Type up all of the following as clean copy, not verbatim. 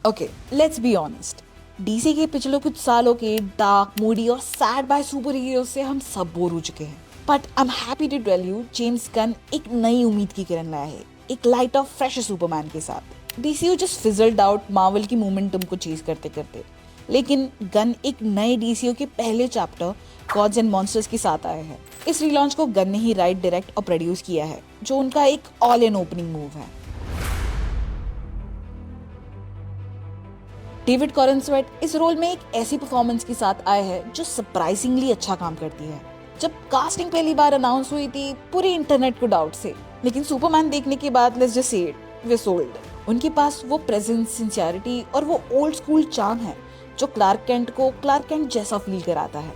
Okay, let's be honest. DC के पिछले कुछ सालों के डार्क, मूडी और सैड बाय सुपर हीरो से हम सब बोर हो चुके हैं। But I am happy to tell you, James Gunn एक नई उम्मीद की किरण लाया है, एक लाइट ऑफ फ्रेश सुपरमैन के साथ। DCU just fizzled out Marvel की मोमेंटम को चेज करते करते, लेकिन गन एक नए डीसीयू के पहले चैप्टर गॉड्स एंड मॉन्स्टर्स के साथ आए हैं। इस रीलॉन्च को गन ने ही राइट, डायरेक्ट और प्रोड्यूस किया है, जो उनका एक ऑल इन ओपनिंग मूव है। डेविड कॉरेनस्वेट इस रोल में एक ऐसी परफॉर्मेंस के साथ आए हैं जो सरप्राइजिंगली अच्छा काम करती है। जब कास्टिंग पहली बार अनाउंस हुई थी, पूरे इंटरनेट को डाउट से, लेकिन सुपरमैन देखने के बाद let's just say it, we sold. उनके पास वो प्रेजेंस, सिंसियरिटी और वो ओल्ड स्कूल चार्म है जो क्लार्क कैंट को क्लार्क कैंट जैसा फील कराता है।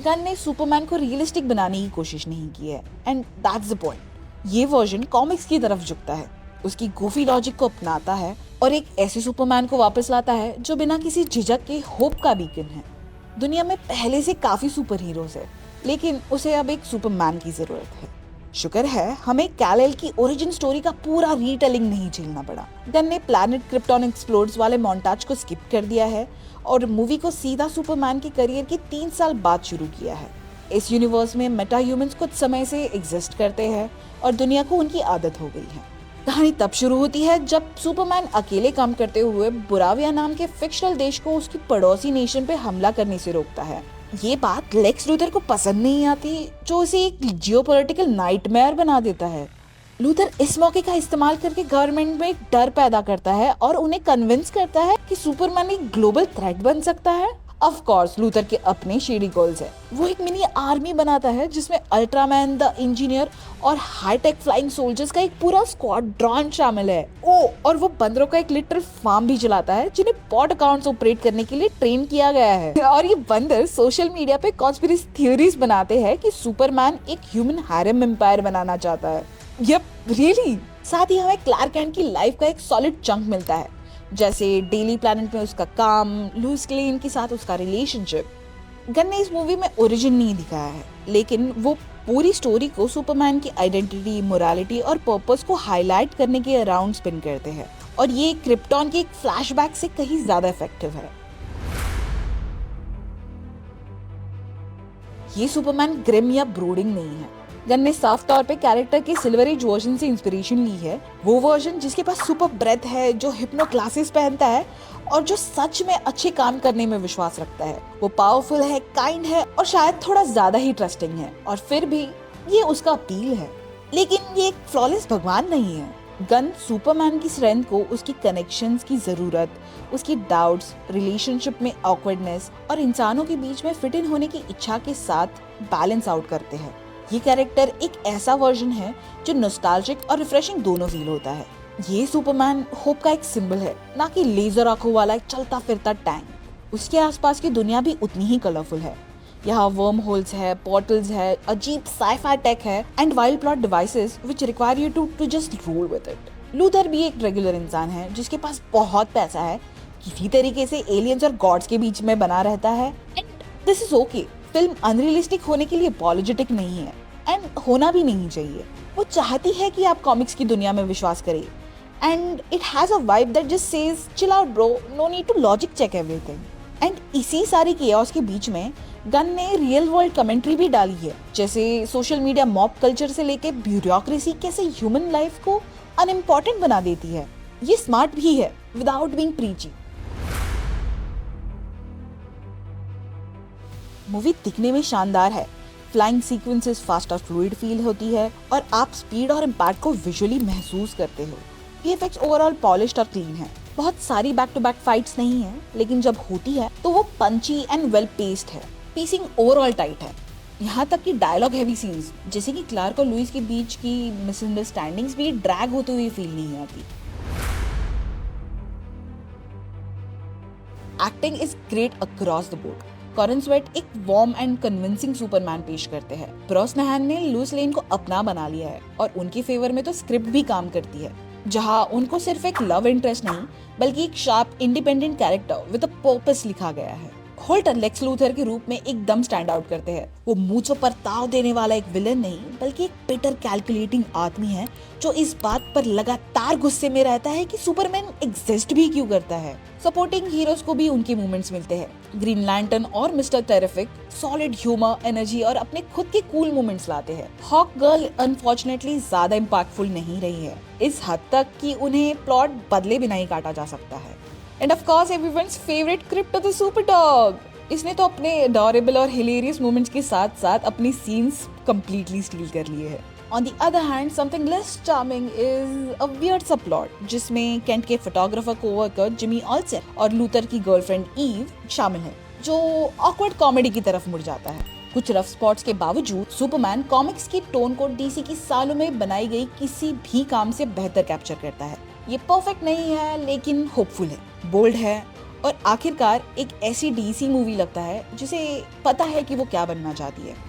गन ने सुपरमैन को रियलिस्टिक बनाने की कोशिश नहीं की है, एंड दैट्स द पॉइंट। ये वर्जन कॉमिक्स की तरफ झुकता है, उसकी गोफी लॉजिक को अपनाता है और एक ऐसे सुपरमैन को वापस लाता है जो बिना किसी झिझक के होप का बीकन है। दुनिया में पहले से काफी सुपर हीरोज है, लेकिन उसे अब एक सुपरमैन की जरूरत है। शुक्र है हमें कैल-एल की ओरिजिन स्टोरी का पूरा रीटेलिंग नहीं झेलना पड़ा। गन ने प्लैनेट क्रिप्टॉन एक्सप्लोर्स वाले मोन्टाज को स्किप कर दिया है और मूवी को सीधा सुपरमैन के करियर के 3 साल बाद शुरू किया है। इस यूनिवर्स में मेटा ह्यूमंस कुछ समय से एग्जिस्ट करते हैं और दुनिया को उनकी आदत हो गई है। कहानी तब शुरू होती है जब सुपरमैन अकेले काम करते हुए बुराविया नाम के फिक्शनल देश को उसकी पड़ोसी नेशन पे हमला करने से रोकता है। ये बात लेक्स लूथर को पसंद नहीं आती, जो उसे एक जियोपॉलिटिकल नाइटमेयर बना देता है। लूथर इस मौके का इस्तेमाल करके गवर्नमेंट में एक डर पैदा करता है और उन्हें कन्विंस करता है कि सुपरमैन एक ग्लोबल थ्रेट बन सकता है। ऑफ कोर्स लूथर के अपने शेडी गोल्स है। वो एक मिनी आर्मी बनाता है जिसमें अल्ट्रामैन, द इंजीनियर और हाईटेक फ्लाइंग सोल्जर्स का एक पूरा स्क्वाड्रॉन शामिल है। और वो बंदरों का एक लिटरल फार्म भी चलाता है जिन्हें बॉट अकाउंट्स ऑपरेट करने के लिए ट्रेन किया गया है। और ये बंदर सोशल मीडिया पे कॉन्स्पिरेसी थ्योरीज बनाते हैं कि सुपरमैन एक ह्यूमन हैरम एम्पायर बनाना चाहता है। Yup, really. साथ ही हमें क्लार्क कैंट की लाइफ का एक सॉलिड चंक मिलता है, जैसे डेली प्लैनेट में उसका काम, लुइस लेन के साथ उसका रिलेशनशिप। गन ने इस मूवी में ओरिजिन नहीं दिखाया है, लेकिन वो पूरी स्टोरी को सुपरमैन की आइडेंटिटी, मोरालिटी और पर्पस को हाईलाइट करने के अराउंड स्पिन करते हैं, और ये क्रिप्टॉन के एक फ्लैशबैक से कहीं ज्यादा इफेक्टिव है। ये सुपरमैन ग्रिम या ब्रोडिंग नहीं है। गन ने साफ तौर पे कैरेक्टर के सिल्वर एज वर्जन से इंस्पिरेशन ली है, वो वर्जन जिसके पास सुपर ब्रेथ है, जो हिप्नो ग्लासेस पहनता है और जो सच में अच्छे काम करने में विश्वास रखता है। वो पावरफुल है, काइंड है और शायद थोड़ा ज्यादा ही ट्रस्टिंग है, और फिर भी ये उसका अपील है। लेकिन ये एक फ्लॉलेस भगवान नहीं है। गन सुपरमैन की स्ट्रेंथ को उसकी कनेक्शंस की जरूरत, उसकी डाउट्स, रिलेशनशिप में ऑकवर्डनेस और इंसानों के बीच में फिट इन होने की इच्छा के साथ बैलेंस आउट करते हैं। ये कैरेक्टर एक ऐसा वर्जन है जो नॉस्टैल्जिक और रिफ्रेशिंग दोनों फील होता है। ये सुपरमैन होप का एक सिंबल है, ना कि लेजर आंखों वाला एक चलता फिरता टैंक। उसके आसपास की दुनिया भी उतनी ही कलरफुल है। यहाँ वर्म होल्स है, पोर्टल्स है, अजीब साइफाई टेक है and wild plot devices which require you to just roll with it. Luthor भी एक रेगुलर इंसान है जिसके पास बहुत पैसा है, किसी तरीके से एलियंस और गॉड्स के बीच में बना रहता है, and this is okay. Film unrealistic होने के लिए अपॉलोजेटिक नहीं है, एंड होना भी नहीं चाहिए। वो चाहती है कि आप कॉमिक्स की दुनिया में विश्वास करें, and it has a vibe that just says chill out bro, no need to logic check everything. And इसी सारी केओस के बीच में गन ने रियल वर्ल्ड कमेंट्री भी डाली है, जैसे सोशल मीडिया मॉब कल्चर से लेके ब्यूरोक्रेसी कैसे ह्यूमन लाइफ को अनइम्पोर्टेंट बना देती है। ये स्मार्ट भी है विदाउट बीइंग प्रीची। मूवी दिखने में शानदार है, फ्लाइंग सीक्वेंसेस फास्ट और फ्लूइड फील होती है और आप स्पीड और इम्पैक्ट को विजुअली महसूस करते हो। वीएफएक्स ओवरऑल पॉलिश्ड और क्लीन है। बहुत सारी बैक टू बैक फाइट्स नहीं है, लेकिन जब होती है तो वो पंची एंड वेल पेस्ड है। पीसिंग ओवरऑल टाइट है। यहाँ तक कि डायलॉग हैवी सीन्स जैसे कि क्लार्क और लुइस के बीच की मिसअंडरस्टैंडिंग्स भी ड्रैग होते हुए फील नहीं आती। Acting is great across the board. Corenswet एक वार्म एंड कन्विंसिंग सुपरमैन पेश करते हैं। ब्रोसनाहन ने लुइस लेन को अपना बना लिया है और उनके फेवर में तो स्क्रिप्ट भी काम करती है, जहां उनको सिर्फ एक लव इंटरेस्ट नहीं बल्कि एक sharp independent character with a purpose लिखा गया है। होल्ट लेक्स लूथर के रूप में एकदम स्टैंड आउट करते हैं। वो मूंछों पर ताव देने वाला एक विलन नहीं, बल्कि एक बिटर कैलकुलेटिंग आदमी है जो इस बात पर लगातार गुस्से में रहता है कि सुपरमैन एग्जिस्ट भी क्यों करता है। सपोर्टिंग हीरोज को भी उनके मोमेंट्स मिलते हैं। ग्रीन लैंटर्न और mister terrific solid humour, energy और अपने खुद के कूल मोमेंट्स लाते हैं। हॉक गर्ल अनफॉर्चुनेटली ज्यादा इम्पैक्टफुल नहीं रही है, इस हद तक कि उन्हें प्लॉट बदले बिना ही काटा जा सकता है। End of course everyone's favourite crypto the super dog. इसने तो अपने अडोरेबल और हिलेरियस मोमेंट्स के साथ साथ अपनी सीन्स कंप्लीटली स्टील कर लिए हैं। On the other hand, something less charming is a weird subplot जिसमें केंट के फोटोग्राफर कोवर्कर जिमी ऑल्सन और लूथर की गर्लफ्रेंड ईव शामिल है, जो ऑकवर्ड कॉमेडी की तरफ मुड़ जाता है। कुछ रफ स्पॉट्स के बावजूद सुपरमैन कॉमिक्स की टोन को डीसी की सालों में बनाई गई किसी भी काम से बेहतर कैप्चर करता है। ये परफेक्ट नहीं है, लेकिन होपफुल है, बोल्ड है और आखिरकार एक ऐसी डीसी मूवी लगता है जिसे पता है कि वो क्या बनना चाहती है।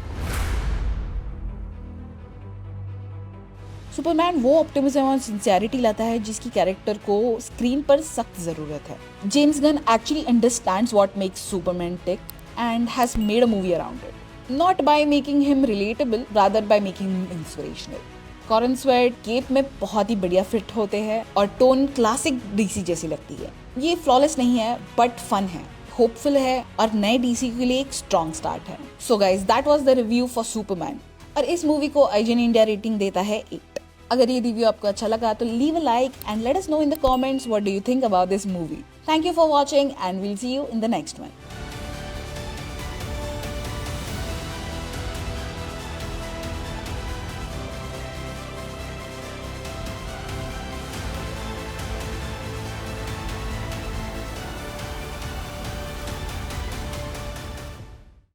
सुपरमैन वो ऑप्टिमिज्म और सिंसियरिटी लाता है जिसकी कैरेक्टर को स्क्रीन पर सख्त जरूरत है। James Gunn actually understands what makes Superman tick and has made a movie around it, not by making him relatable, rather by making him inspirational. Corenswet cape में बहुत ही बढ़िया फिट होते हैं और टोन क्लासिक डीसी जैसी लगती है। ये फ्लॉलेस नहीं है बट फन है, होपफुल है और नए डीसी के लिए एक स्ट्रॉन्ग स्टार्ट है। So guys, that was the review for Superman और इस मूवी को IGN इंडिया रेटिंग देता है 8। अगर ये रिव्यू आपको अच्छा लगा तो leave a like and let us know in the comments what do you think about this movie. Thank you for watching and we'll see you in the next one.